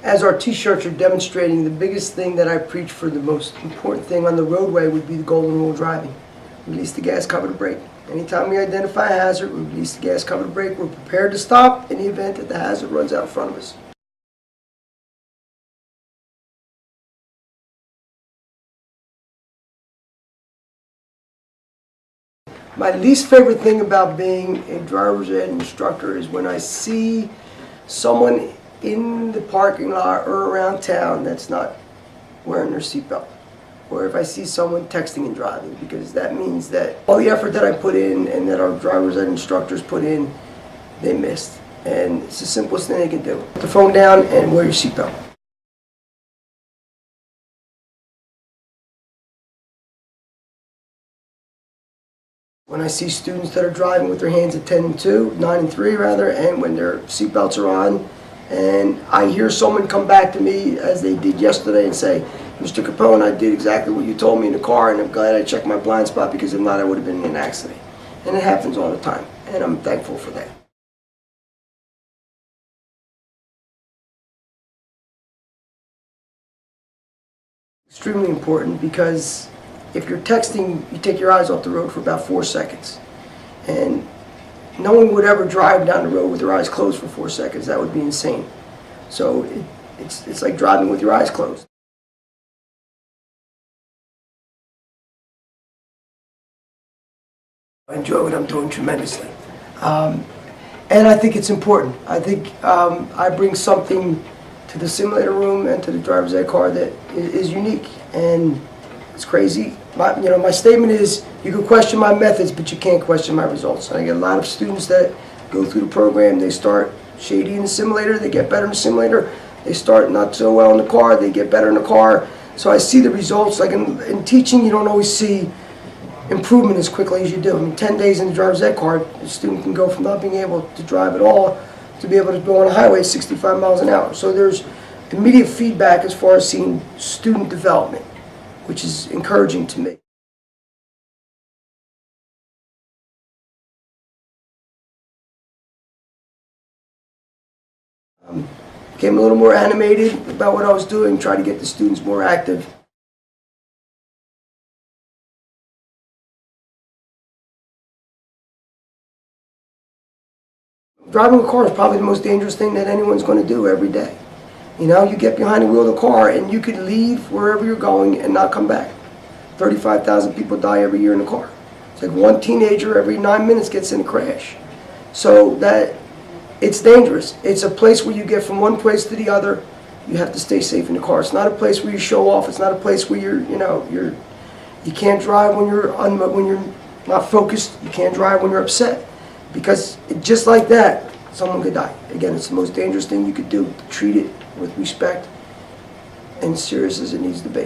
As our t-shirts are demonstrating, the biggest thing that I preach for, the most important thing on the roadway, would be the golden rule of driving. Release the gas, cover the brake. Anytime we identify a hazard, we release the gas, cover the brake. We're prepared to stop in the event that the hazard runs out in front of us. My least favorite thing about being a driver's ed instructor is when I see someone in the parking lot or around town that's not wearing their seatbelt. Or if I see someone texting and driving, because that means that all the effort that I put in and that our driver's ed instructors put in, they missed. And it's the simplest thing they can do. Put the phone down and wear your seatbelt. When I see students that are driving with their hands at 10 and 2, 9 and 3 rather, and when their seatbelts are on, and I hear someone come back to me as they did yesterday and say, "Mr. Capone, I did exactly what you told me in the car, and I'm glad I checked my blind spot, because if not, I would have been in an accident." And it happens all the time, and I'm thankful for that. Extremely important, because if you're texting, you take your eyes off the road for about 4 seconds. And no one would ever drive down the road with their eyes closed for 4 seconds. That would be insane. So it's like driving with your eyes closed. I enjoy what I'm doing tremendously. And I think it's important. I think I bring something to the simulator room and to the driver's ed car that is unique. And it's crazy. My statement is, you can question my methods, but you can't question my results. And I get a lot of students that go through the program, they start shady in the simulator, they get better in the simulator, they start not so well in the car, they get better in the car. So I see the results. Like in teaching, you don't always see improvement as quickly as you do. I mean, 10 days in the driver's ed car, a student can go from not being able to drive at all to be able to go on a highway at 65 miles an hour. So there's immediate feedback as far as seeing student development, which is encouraging to me. Became a little more animated about what I was doing, try to get the students more active. Driving a car is probably the most dangerous thing that anyone's going to do every day. You know, you get behind the wheel of the car and you could leave wherever you're going and not come back. 35,000 people die every year in a car. It's like one teenager every 9 minutes gets in a crash. So that it's dangerous. It's a place where you get from one place to the other. You have to stay safe in the car. It's not a place where you show off. It's not a place where you can't drive when you're not focused. You can't drive when you're upset, because just like that, someone could die. Again, it's the most dangerous thing you could do. Treat it with respect and serious as it needs to be.